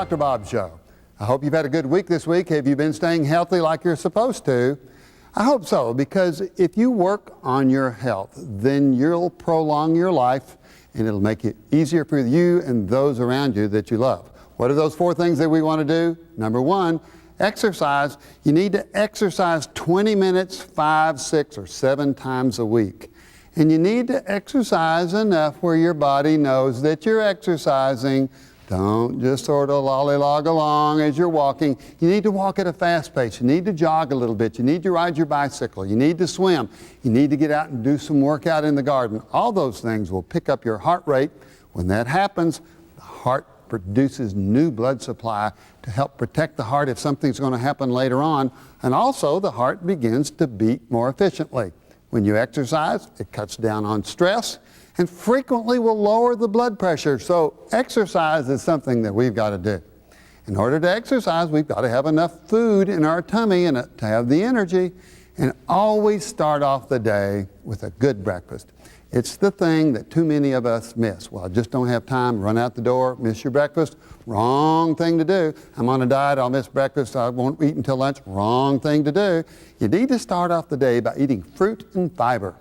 Dr. Bob Show. I hope you've had a good week this week. Have you been staying healthy like you're supposed to? I hope so, because if you work on your health, then you'll prolong your life and it'll make it easier for you and those around you that you love. What are those 4 things that we want to do? Number 1, exercise. You need to exercise 20 minutes 5, 6, or 7 times a week. And you need to exercise enough where your body knows that you're exercising. Don't just sort of lollygag along as you're walking. You need to walk at a fast pace. You need to jog a little bit. You need to ride your bicycle. You need to swim. You need to get out and do some workout in the garden. All those things will pick up your heart rate. When that happens, the heart produces new blood supply to help protect the heart if something's going to happen later on. And also, the heart begins to beat more efficiently. When you exercise, it cuts down on stress and frequently will lower the blood pressure. So exercise is something that we've got to do. In order to exercise, we've got to have enough food in our tummy and to have the energy, and always start off the day with a good breakfast. It's the thing that too many of us miss. Well, I just don't have time. Run out the door, miss your breakfast. Wrong thing to do. I'm on a diet, I'll miss breakfast, I won't eat until lunch. Wrong thing to do. You need to start off the day by eating fruit and fiber.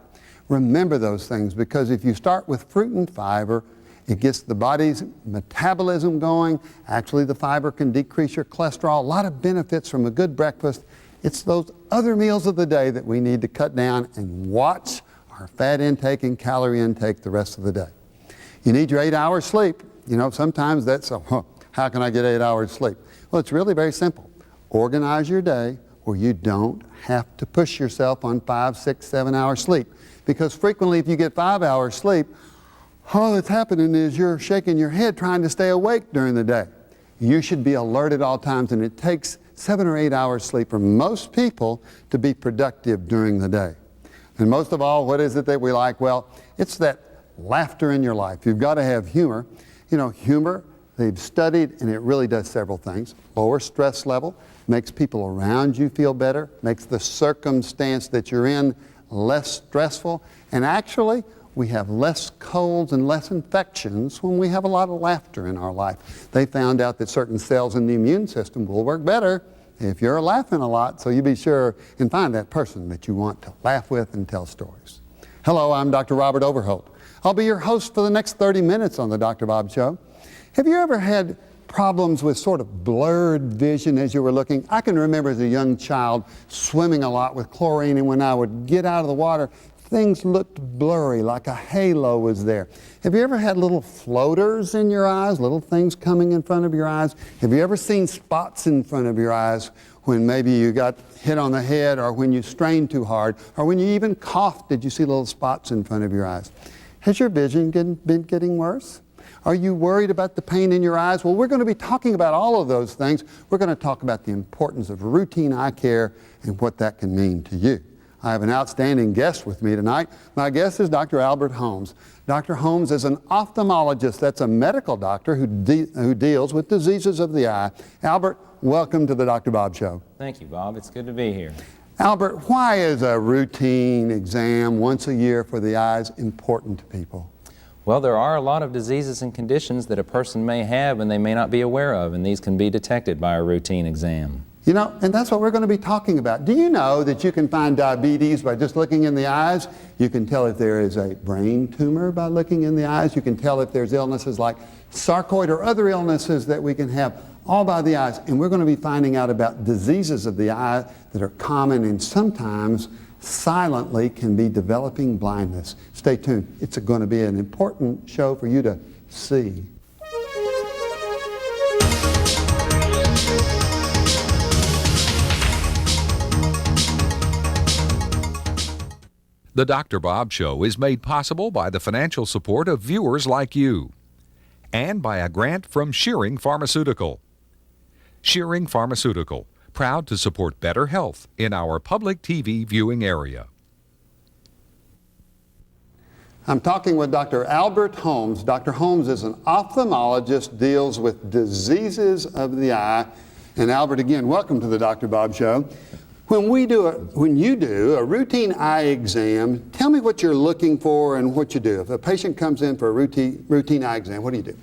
Remember those things, because if you start with fruit and fiber, it gets the body's metabolism going. Actually, the fiber can decrease your cholesterol. A lot of benefits from a good breakfast. It's those other meals of the day that we need to cut down and watch our fat intake and calorie intake the rest of the day. You need your 8 hours sleep. You know, sometimes that's, how can I get 8 hours sleep? Well, it's really very simple. Organize your day where you don't have to push yourself on 5, 6, 7 hours sleep. Because frequently if you get 5 hours sleep, all that's happening is you're shaking your head trying to stay awake during the day. You should be alert at all times, and it takes 7 or 8 hours sleep for most people to be productive during the day. And most of all, what is it that we like? Well, it's that laughter in your life. You've got to have humor. You know, humor, they've studied, and it really does several things. Lower stress level, makes people around you feel better, makes the circumstance that you're in less stressful, and actually we have less colds and less infections when we have a lot of laughter in our life. They found out that certain cells in the immune system will work better if you're laughing a lot, so you be sure and find that person that you want to laugh with and tell stories. Hello, I'm Dr. Robert Overholt. I'll be your host for the next 30 minutes on the Dr. Bob Show. Have you ever had problems with sort of blurred vision as you were looking? I can remember as a young child swimming a lot with chlorine, and when I would get out of the water, things looked blurry, like a halo was there. Have you ever had little floaters in your eyes, little things coming in front of your eyes? Have you ever seen spots in front of your eyes when maybe you got hit on the head, or when you strained too hard, or when you even coughed? Did you see little spots in front of your eyes? Has your vision been getting worse? Are you worried about the pain in your eyes? Well, we're going to be talking about all of those things. We're going to talk about the importance of routine eye care and what that can mean to you. I have an outstanding guest with me tonight. My guest is Dr. Albert Holmes. Dr. Holmes is an ophthalmologist. That's a medical doctor who deals with diseases of the eye. Albert, welcome to the Dr. Bob Show. Thank you, Bob. It's good to be here. Albert, why is a routine exam once a year for the eyes important to people? Well, there are a lot of diseases and conditions that a person may have and they may not be aware of, and these can be detected by a routine exam. You know, and that's what we're going to be talking about. Do you know that you can find diabetes by just looking in the eyes? You can tell if there is a brain tumor by looking in the eyes. You can tell if there's illnesses like sarcoid or other illnesses that we can have, all by the eyes. And we're going to be finding out about diseases of the eye that are common and sometimes silently can be developing blindness. Stay tuned. It's going to be an important show for you to see. The Dr. Bob Show is made possible by the financial support of viewers like you and by a grant from Shearing Pharmaceutical. Shearing Pharmaceutical, proud to support better health in our public TV viewing area. I'm talking with Dr. Albert Holmes. Dr. Holmes is an ophthalmologist, deals with diseases of the eye. And Albert, again, welcome to the Dr. Bob Show. When you do a routine eye exam, tell me what you're looking for and what you do. If a patient comes in for a routine eye exam, what do you do?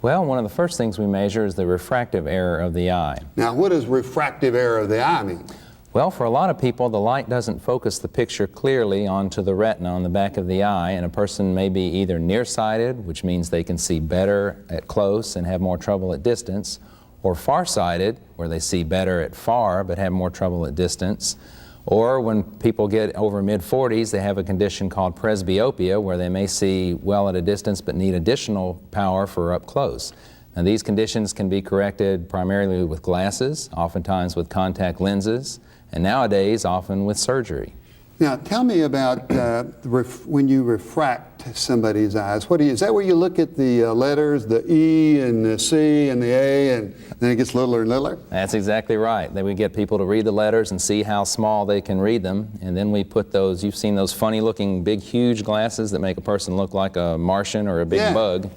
Well, one of the first things we measure is the refractive error of the eye. Now, what does refractive error of the eye mean? Well, for a lot of people, the light doesn't focus the picture clearly onto the retina on the back of the eye, and a person may be either nearsighted, which means they can see better at close and have more trouble at distance, or farsighted, where they see better at far but have more trouble at distance. Or when people get over mid-40s, they have a condition called presbyopia, where they may see well at a distance but need additional power for up close. Now, these conditions can be corrected primarily with glasses, oftentimes with contact lenses, and nowadays often with surgery. Now, tell me about when you refract somebody's eyes. Is that where you look at the letters, the E and the C and the A, and then it gets littler and littler? That's exactly right. Then we get people to read the letters and see how small they can read them, and then we put those, you've seen those funny-looking big, huge glasses that make a person look like a Martian or a big bug.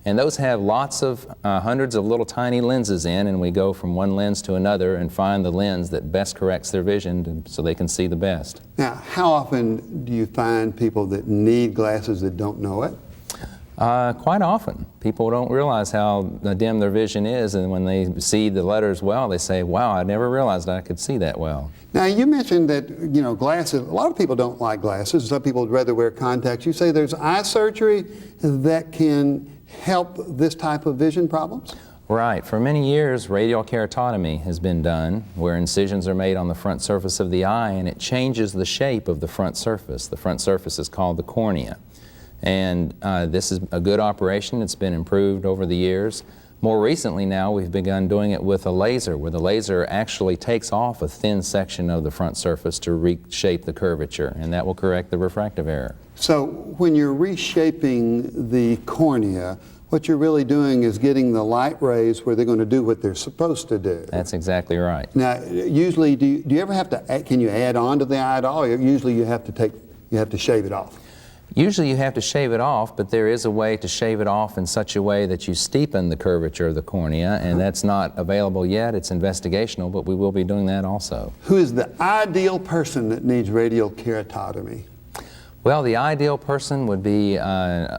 And those have lots of hundreds of little tiny lenses in, and we go from one lens to another and find the lens that best corrects their vision so they can see the best. Now, how often do you find people that need glasses that don't know it? Quite often. People don't realize how dim their vision is, and when they see the letters well, they say, wow, I never realized I could see that well. Now, you mentioned that, glasses, a lot of people don't like glasses. Some people would rather wear contacts. You say there's eye surgery that can help this type of vision problems? Right. For many years, radial keratotomy has been done, where incisions are made on the front surface of the eye, and it changes the shape of the front surface. The front surface is called the cornea. And this is a good operation. It's been improved over the years. More recently now, we've begun doing it with a laser, where the laser actually takes off a thin section of the front surface to reshape the curvature, and that will correct the refractive error. So when you're reshaping the cornea, what you're really doing is getting the light rays where they're going to do what they're supposed to do. That's exactly right. Now, usually, do you ever have to, can you add on to the eye at all? Usually you have to shave it off. Usually you have to shave it off, but there is a way to shave it off in such a way that you steepen the curvature of the cornea, and that's not available yet. It's investigational, but we will be doing that also. Who is the ideal person that needs radial keratotomy? Well, the ideal person would be a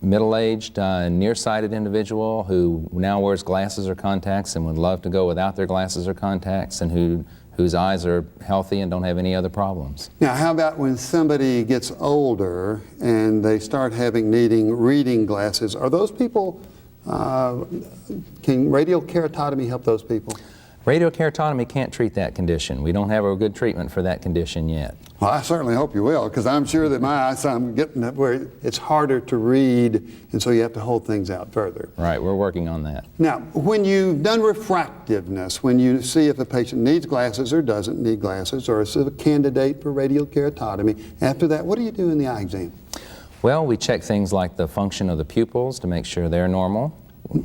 middle-aged, nearsighted individual who now wears glasses or contacts and would love to go without their glasses or contacts, and whose eyes are healthy and don't have any other problems. Now, how about when somebody gets older and they start needing reading glasses? Are those people, can radial keratotomy help those people? Radial keratotomy can't treat that condition. We don't have a good treatment for that condition yet. Well, I certainly hope you will, because I'm sure that my eyesight, I'm getting where it's harder to read, and so you have to hold things out further. Right, we're working on that. Now, when you've done refractiveness, when you see if a patient needs glasses or doesn't need glasses, or is a candidate for radial keratotomy, after that, what do you do in the eye exam? Well, we check things like the function of the pupils to make sure they're normal.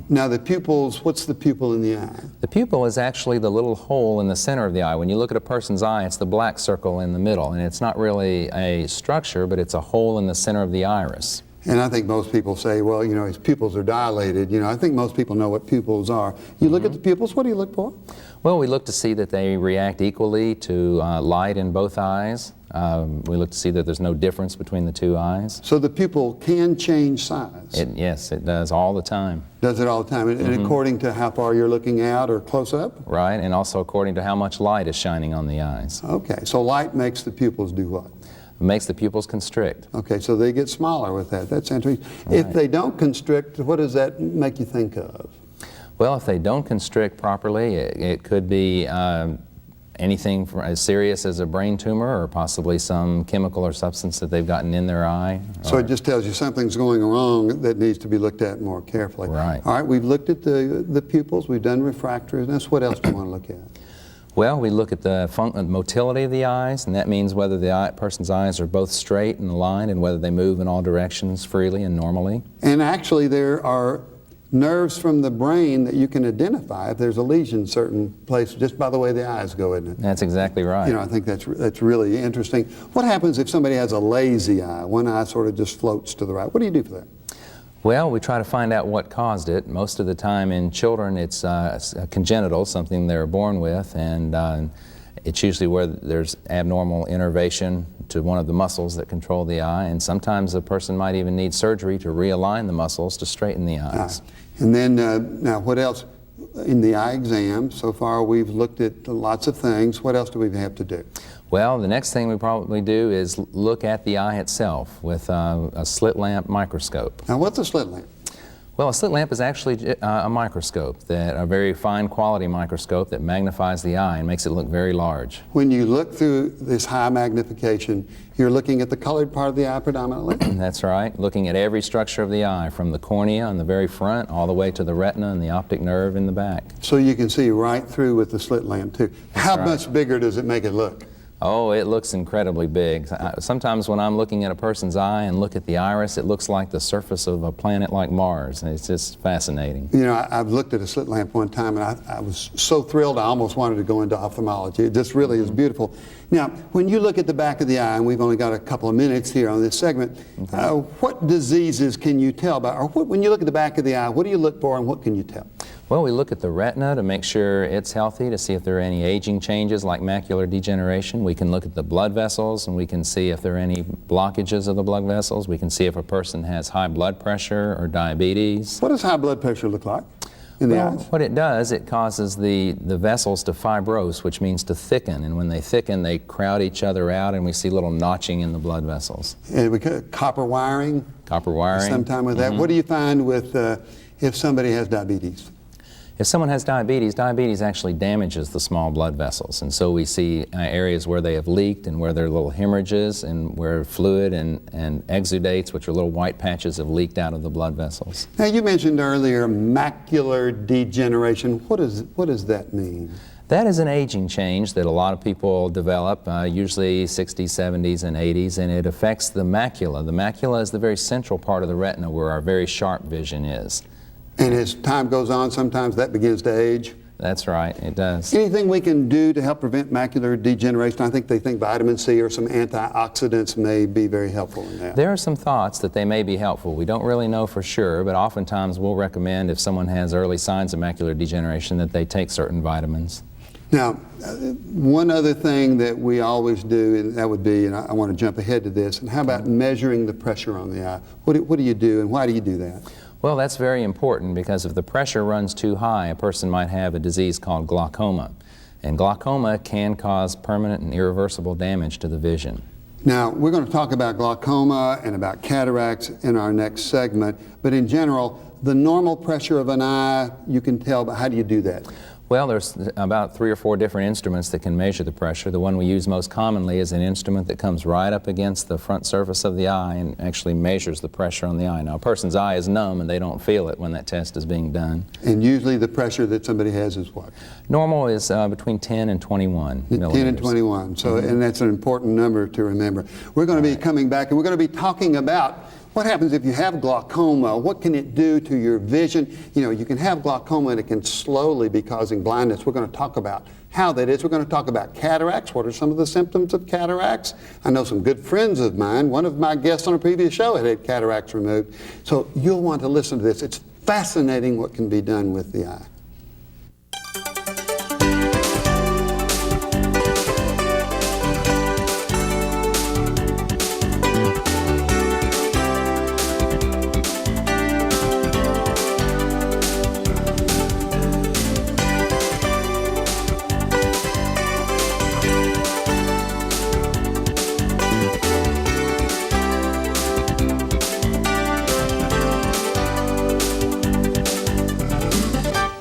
Now, the pupils, what's the pupil in the eye? The pupil is actually the little hole in the center of the eye. When you look at a person's eye, it's the black circle in the middle, and it's not really a structure, but it's a hole in the center of the iris. And I think most people say, well, his pupils are dilated. I think most people know what pupils are. You look at the pupils, what do you look for? Well, we look to see that they react equally to light in both eyes. We look to see that there's no difference between the two eyes. So the pupil can change size? Yes, it does all the time. Does it all the time? And according to how far you're looking out or close up? Right, and also according to how much light is shining on the eyes. Okay, so light makes the pupils do what? It makes the pupils constrict. Okay, so they get smaller with that. That's interesting. Right. If they don't constrict, what does that make you think of? Well, if they don't constrict properly, it could be anything as serious as a brain tumor, or possibly some chemical or substance that they've gotten in their eye. So it just tells you something's going wrong that needs to be looked at more carefully. Right. All right, we've looked at the pupils, we've done refractiveness. What else do you want to look at? Well, we look at the motility of the eyes, and that means whether the person's eyes are both straight and aligned, and whether they move in all directions freely and normally. And actually, there are nerves from the brain that you can identify if there's a lesion in certain places just by the way the eyes go, isn't it? That's exactly right. I think that's really interesting. What happens if somebody has a lazy eye? One eye sort of just floats to the right. What do you do for that? Well, we try to find out what caused it. Most of the time in children it's congenital, something they're born with, and It's usually where there's abnormal innervation to one of the muscles that control the eye, and sometimes a person might even need surgery to realign the muscles to straighten the eyes. And then, now what else? In the eye exam, so far we've looked at lots of things. What else do we have to do? Well, the next thing we probably do is look at the eye itself with a slit lamp microscope. Now, what's a slit lamp? Well, a slit lamp is actually a microscope, a very fine quality microscope that magnifies the eye and makes it look very large. When you look through this high magnification, you're looking at the colored part of the eye predominantly? That's right, looking at every structure of the eye, from the cornea on the very front all the way to the retina and the optic nerve in the back. So you can see right through with the slit lamp too. How much bigger does it make it look? Oh, it looks incredibly big. Sometimes when I'm looking at a person's eye and look at the iris, it looks like the surface of a planet like Mars. It's just fascinating. You know, I've looked at a slit lamp one time, and I was so thrilled I almost wanted to go into ophthalmology. It just really is beautiful. Now, when you look at the back of the eye, and we've only got a couple of minutes here on this segment, what diseases can you tell about? Or when you look at the back of the eye, what do you look for and what can you tell? Well, we look at the retina to make sure it's healthy, to see if there are any aging changes like macular degeneration. We can look at the blood vessels, and we can see if there are any blockages of the blood vessels. We can see if a person has high blood pressure or diabetes. What does high blood pressure look like in the eyes? What it does, it causes the vessels to fibrose, which means to thicken. And when they thicken, they crowd each other out, and we see little notching in the blood vessels. And we got copper wiring? Copper wiring. Sometime with that. What do you find with if somebody has diabetes? If someone has diabetes, diabetes actually damages the small blood vessels, and so we see areas where they have leaked and where there are little hemorrhages and where fluid and exudates, which are little white patches, have leaked out of the blood vessels. Now, you mentioned earlier macular degeneration. What does that mean? That is an aging change that a lot of people develop, usually 60s, 70s, and 80s, and it affects the macula. The macula is the very central part of the retina where our very sharp vision is. And as time goes on, sometimes that begins to age? That's right, it does. Anything we can do to help prevent macular degeneration? I think they think vitamin C or some antioxidants may be very helpful in that. There are some thoughts that they may be helpful. We don't really know for sure, but oftentimes we'll recommend if someone has early signs of macular degeneration that they take certain vitamins. Now, one other thing that we always do, and that would be, and I want to jump ahead to this, and how about measuring the pressure on the eye? What do you do, and why do you do that? Well, that's very important because if the pressure runs too high, a person might have a disease called glaucoma. And glaucoma can cause permanent and irreversible damage to the vision. Now, we're going to talk about glaucoma and about cataracts in our next segment, but in general, the normal pressure of an eye, you can tell, but how do you do that? Well, there's about 3 or 4 different instruments that can measure the pressure. The one we use most commonly is an instrument that comes right up against the front surface of the eye and actually measures the pressure on the eye. Now, a person's eye is numb and they don't feel it when that test is being done. And usually the pressure that somebody has is what? Normal is between 10 and 21 millimeters. 10 and 21, so, and that's an important number to remember. We're going to be coming back and we're going to be talking about what happens if you have glaucoma? What can it do to your vision? You know, you can have glaucoma and it can slowly be causing blindness. We're going to talk about how that is. We're going to talk about cataracts. What are some of the symptoms of cataracts? I know some good friends of mine. One of my guests on a previous show had cataracts removed. So you'll want to listen to this. It's fascinating what can be done with the eye.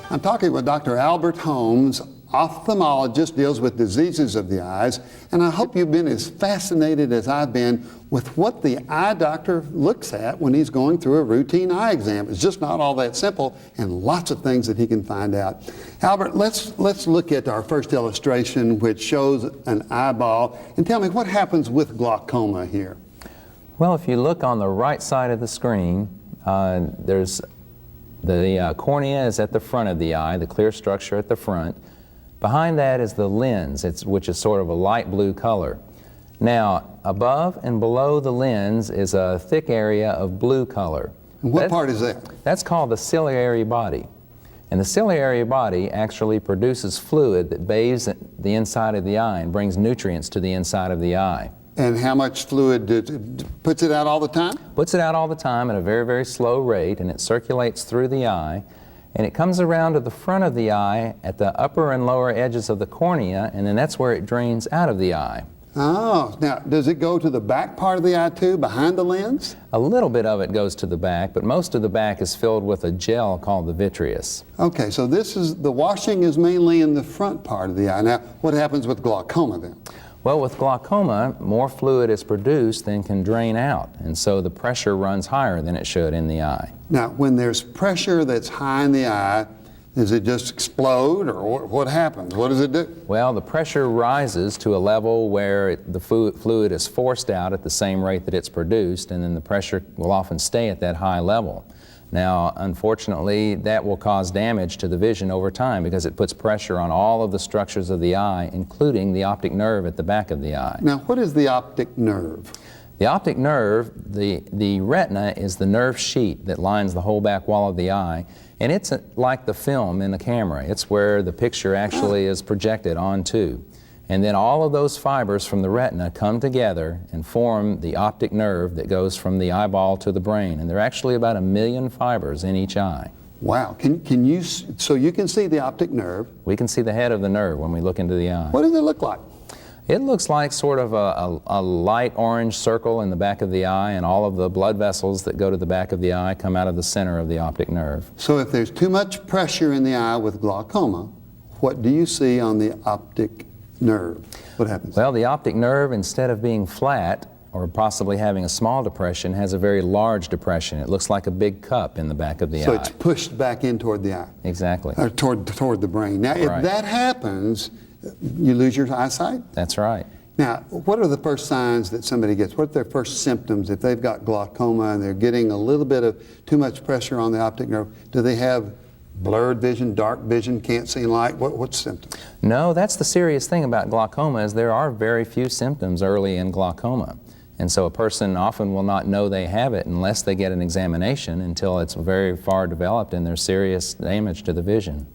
I'm talking with Dr. Albert Holmes, ophthalmologist, deals with diseases of the eyes, and I hope you've been as fascinated as I've been with what the eye doctor looks at when he's going through a routine eye exam. It's just not all that simple, and lots of things that he can find out. Albert, let's look at our first illustration, which shows an eyeball, and tell me what happens with glaucoma here. Well, if you look on the right side of the screen, there's the cornea is at the front of the eye, the clear structure at the front. Behind that is the lens, which is sort of a light blue color. Now, above and below the lens is a thick area of blue color. And what part is that? That's called the ciliary body. And the ciliary body actually produces fluid that bathes the inside of the eye and brings nutrients to the inside of the eye. And how much fluid puts it out all the time? Puts it out all the time at a very, very slow rate, and it circulates through the eye. And it comes around to the front of the eye at the upper and lower edges of the cornea, and then that's where it drains out of the eye. Oh, now does it go to the back part of the eye too, behind the lens? A little bit of it goes to the back, but most of the back is filled with a gel called the vitreous. Okay, so the washing is mainly in the front part of the eye. Now, what happens with glaucoma then? Well, with glaucoma, more fluid is produced than can drain out, and so the pressure runs higher than it should in the eye. Now, when there's pressure that's high in the eye, does it just explode, or what happens? What does it do? Well, the pressure rises to a level where the fluid is forced out at the same rate that it's produced, and then the pressure will often stay at that high level. Now, unfortunately, that will cause damage to the vision over time because it puts pressure on all of the structures of the eye, including the optic nerve at the back of the eye. Now, what is the optic nerve? The optic nerve, the retina is the nerve sheet that lines the whole back wall of the eye, and it's like the film in the camera. It's where the picture actually is projected onto. And then all of those fibers from the retina come together and form the optic nerve that goes from the eyeball to the brain. And there are actually about 1 million fibers in each eye. Wow. So you can see the optic nerve. We can see the head of the nerve when we look into the eye. What does it look like? It looks like sort of a light orange circle in the back of the eye, and all of the blood vessels that go to the back of the eye come out of the center of the optic nerve. So if there's too much pressure in the eye with glaucoma, what do you see on the optic nerve? What happens? Well, the optic nerve, instead of being flat or possibly having a small depression, has a very large depression. It looks like a big cup in the back of the eye. So it's pushed back in toward the eye. Exactly. Or toward the brain. Now, if that happens, you lose your eyesight? That's right. Now, what are the first signs that somebody gets? What are their first symptoms if they've got glaucoma and they're getting a little bit of too much pressure on the optic nerve? Do they have blurred vision, dark vision, can't see light? What's symptoms? No, that's the serious thing about glaucoma is there are very few symptoms early in glaucoma. And so a person often will not know they have it unless they get an examination until it's very far developed and there's serious damage to the vision.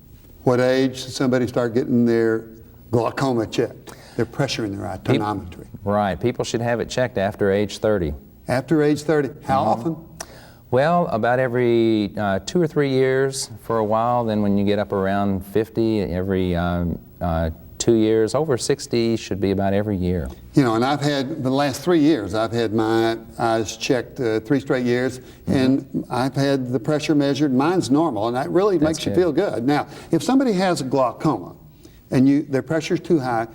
What age should somebody start getting their glaucoma checked, their pressure in their eye, tonometry? Right. People should have it checked after age 30. After age 30. How often? Well, about every 2 or 3 years for a while. Then when you get up around 50, every 2 years. Over 60 should be about every year. You know, and I've had, the last 3 years, I've had my eyes checked 3 straight years, and I've had the pressure measured. Mine's normal, and that really makes you feel good. Now, if somebody has a glaucoma and their pressure's too high,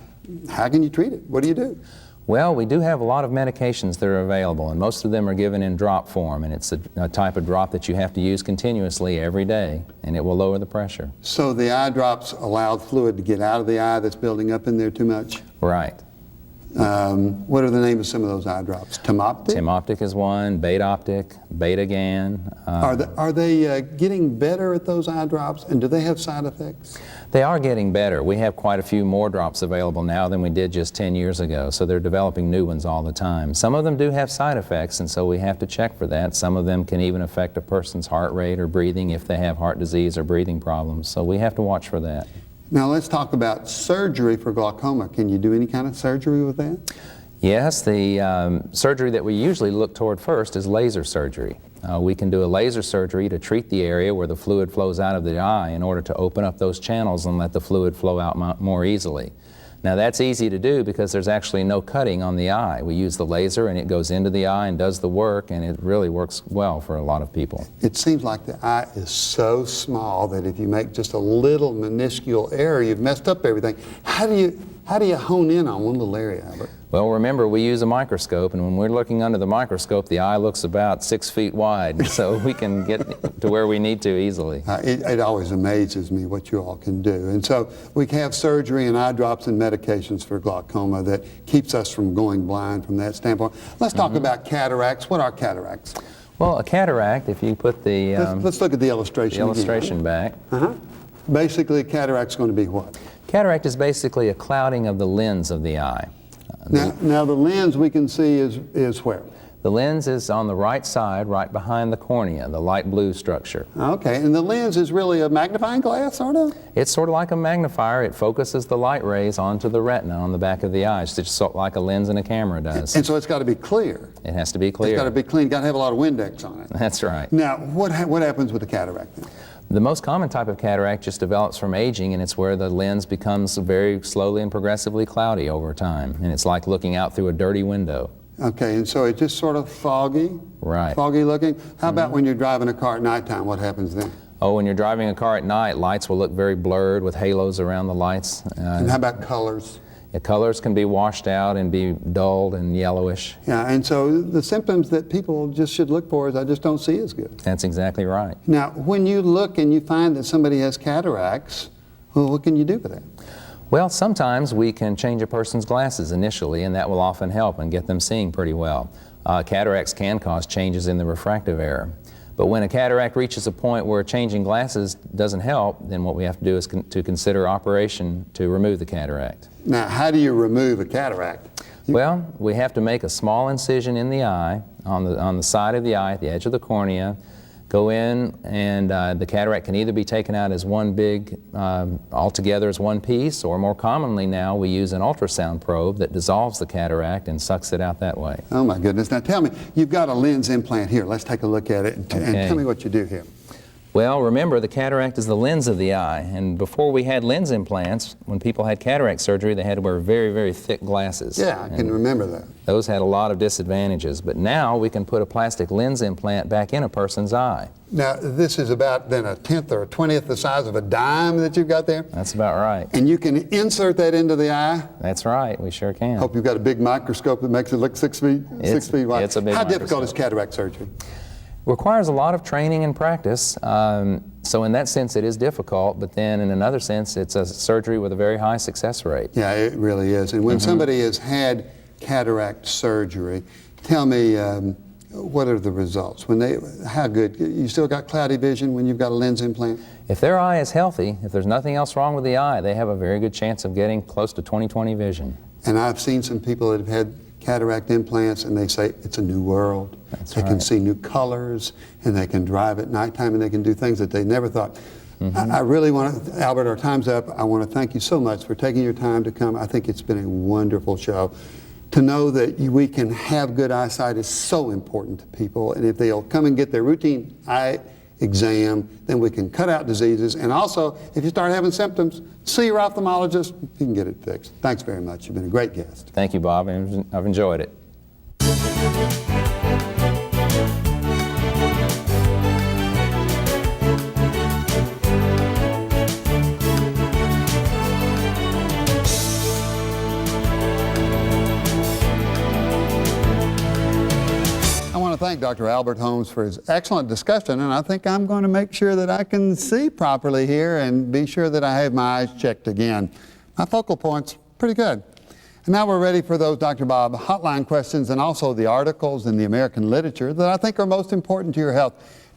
how can you treat it? What do you do? Well, we do have a lot of medications that are available, and most of them are given in drop form, and it's a type of drop that you have to use continuously every day, and it will lower the pressure. So the eye drops allow fluid to get out of the eye that's building up in there too much? Right. What are the names of some of those eye drops? Timoptic? Timoptic is one, Betoptic, Betagan. Are they getting better at those eye drops, and do they have side effects? They are getting better. We have quite a few more drops available now than we did just 10 years ago, so they're developing new ones all the time. Some of them do have side effects, and so we have to check for that. Some of them can even affect a person's heart rate or breathing if they have heart disease or breathing problems, so we have to watch for that. Now let's talk about surgery for glaucoma. Can you do any kind of surgery with that? Yes, the surgery that we usually look toward first is laser surgery. We can do a laser surgery to treat the area where the fluid flows out of the eye in order to open up those channels and let the fluid flow out more easily. Now that's easy to do because there's actually no cutting on the eye. We use the laser and it goes into the eye and does the work, and it really works well for a lot of people. It seems like the eye is so small that if you make just a little minuscule error, you've messed up everything. How do you hone in on one little area, Albert? Well, remember, we use a microscope, and when we're looking under the microscope, the eye looks about 6 feet wide, so we can get to where we need to easily. It always amazes me what you all can do. And so we can have surgery and eye drops and medications for glaucoma that keeps us from going blind from that standpoint. Let's talk about cataracts. What are cataracts? Well, a cataract, if you put the... let's look at the illustration back. Basically, a cataract's going to be what? Cataract is basically a clouding of the lens of the eye. Now the lens we can see is where? The lens is on the right side, right behind the cornea, the light blue structure. Okay, and the lens is really a magnifying glass, sort of? It's sort of like a magnifier. It focuses the light rays onto the retina on the back of the eye, just sort of like a lens in a camera does. And so it's got to be clear. It has to be clear. It's got to be clean. Got to have a lot of Windex on it. That's right. Now, what happens with the cataract then? The most common type of cataract just develops from aging, and it's where the lens becomes very slowly and progressively cloudy over time. And it's like looking out through a dirty window. Okay, and so it's just sort of foggy? Right. Foggy looking? How about when you're driving a car at nighttime? What happens then? Oh, when you're driving a car at night, lights will look very blurred with halos around the lights. And how about colors? The colors can be washed out and be dulled and yellowish. Yeah, and so the symptoms that people just should look for is I just don't see as good. That's exactly right. Now, when you look and you find that somebody has cataracts, well, what can you do with that? Well, sometimes we can change a person's glasses initially, and that will often help and get them seeing pretty well. Cataracts can cause changes in the refractive error. But when a cataract reaches a point where changing glasses doesn't help, then what we have to do is to consider operation to remove the cataract. Now, how do you remove a cataract? Well, we have to make a small incision in the eye, on the side of the eye, at the edge of the cornea, go in, and the cataract can either be taken out as one big, altogether as one piece, or more commonly now we use an ultrasound probe that dissolves the cataract and sucks it out that way. Oh my goodness. Now tell me, you've got a lens implant here. Let's take a look at it and Okay. tell me what you do here. Well, remember, the cataract is the lens of the eye, and before we had lens implants, when people had cataract surgery, they had to wear very, very thick glasses. Yeah, I can remember that. Those had a lot of disadvantages, but now we can put a plastic lens implant back in a person's eye. Now, this is about then a 10th or a 20th the size of a dime that you've got there? That's about right. And you can insert that into the eye? That's right, we sure can. Hope you've got a big microscope that makes it look 6 feet wide. It's a big How difficult is microscope. cataract surgery? Requires a lot of training and practice, so in that sense it is difficult, but then in another sense it's a surgery with a very high success rate. Yeah, it really is. And when somebody has had cataract surgery, tell me what are the results? How good? You still got cloudy vision when you've got a lens implant? If their eye is healthy, if there's nothing else wrong with the eye, they have a very good chance of getting close to 20/20 vision. And I've seen some people that have had cataract implants and they say it's a new world. That's They can right. see new colors and they can drive at nighttime and they can do things that they never thought. I really want to, Albert, our time's up. I want to thank you so much for taking your time to come. I think it's been a wonderful show. To know that we can have good eyesight is so important to people, and if they'll come and get their routine eye exam, then we can cut out diseases. And also, if you start having symptoms, see your ophthalmologist. You can get it fixed. Thanks very much. You've been a great guest. Thank you, Bob, and I've enjoyed it. I want to thank Dr. Albert Holmes for his excellent discussion, and I think I'm going to make sure that I can see properly here and be sure that I have my eyes checked again. My focal point's pretty good. And now we're ready for those Dr. Bob hotline questions and also the articles in the American literature that I think are most important to your health.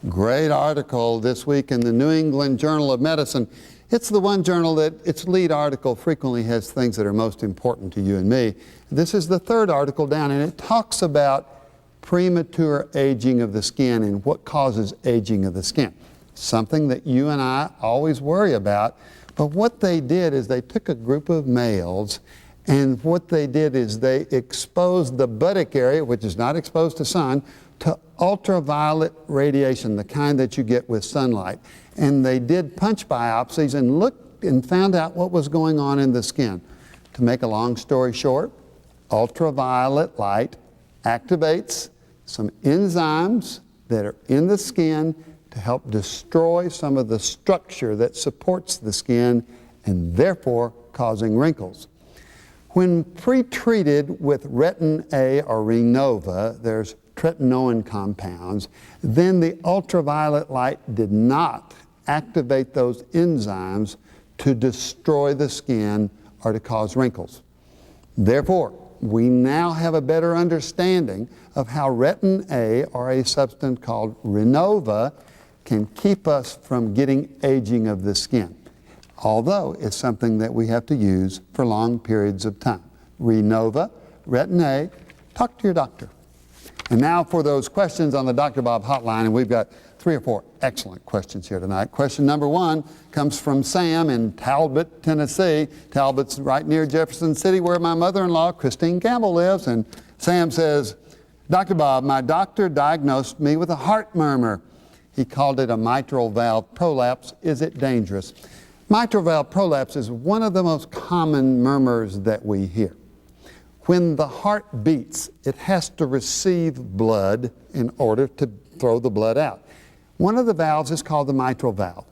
Great article this week in the New England Journal of Medicine. It's the one journal that its lead article frequently has things that are most important to you and me. This is the third article down, and it talks about premature aging of the skin and what causes aging of the skin. Something that you and I always worry about. But what they did is they took a group of males, and what they did is they exposed the buttock area, which is not exposed to sun, to ultraviolet radiation, the kind that you get with sunlight. And they did punch biopsies and looked and found out what was going on in the skin. To make a long story short, ultraviolet light activates some enzymes that are in the skin to help destroy some of the structure that supports the skin and therefore causing wrinkles. When pre-treated with retin A or Renova, there's tretinoin compounds, then the ultraviolet light did not activate those enzymes to destroy the skin or to cause wrinkles. Therefore, we now have a better understanding of how retin A, or a substance called Renova, can keep us from getting aging of the skin, although it's something that we have to use for long periods of time. Renova, retin A, talk to your doctor. And now for those questions on the Dr. Bob hotline, and we've got 3 or 4 excellent questions here tonight. Question number 1 comes from Sam in Talbot, Tennessee. Talbot's right near Jefferson City, where my mother-in-law, Christine Campbell, lives. And Sam says, Dr. Bob, my doctor diagnosed me with a heart murmur. He called it a mitral valve prolapse. Is it dangerous? Mitral valve prolapse is one of the most common murmurs that we hear. When the heart beats, it has to receive blood in order to throw the blood out. One of the valves is called the mitral valve.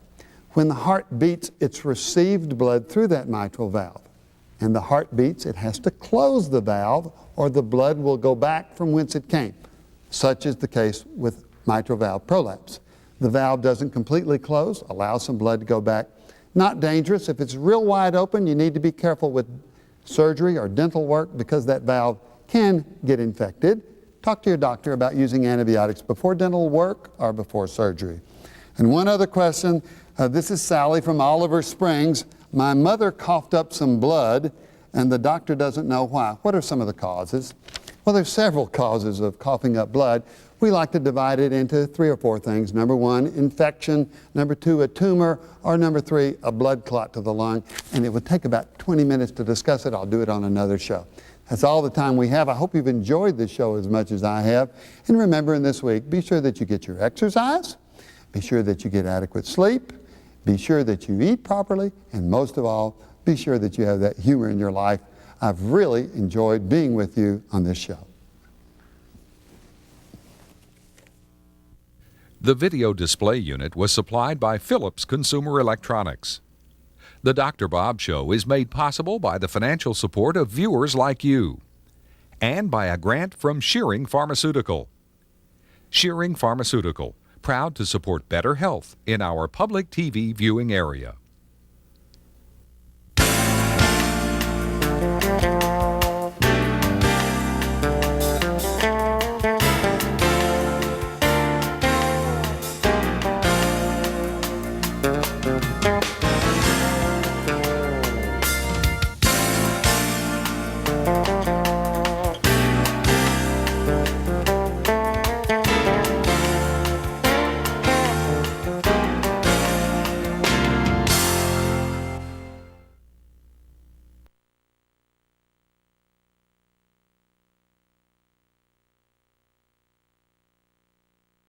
When the heart beats, it's received blood through that mitral valve. And the heart beats, it has to close the valve or the blood will go back from whence it came. Such is the case with mitral valve prolapse. The valve doesn't completely close, allows some blood to go back. Not dangerous. If it's real wide open, you need to be careful with surgery or dental work because that valve can get infected. Talk to your doctor about using antibiotics before dental work or before surgery. And one other question, this is Sally from Oliver Springs. My mother coughed up some blood and the doctor doesn't know why. What are some of the causes? Well, there's several causes of coughing up blood. We like to divide it into 3 or 4 things. Number 1, infection. Number 2, a tumor. Or number 3, a blood clot to the lung. And it would take about 20 minutes to discuss it. I'll do it on another show. That's all the time we have. I hope you've enjoyed this show as much as I have. And remember, in this week, be sure that you get your exercise. Be sure that you get adequate sleep. Be sure that you eat properly. And most of all, be sure that you have that humor in your life. I've really enjoyed being with you on this show. The video display unit was supplied by Philips Consumer Electronics. The Dr. Bob Show is made possible by the financial support of viewers like you and by a grant from Shearing Pharmaceutical. Shearing Pharmaceutical, proud to support better health in our public TV viewing area.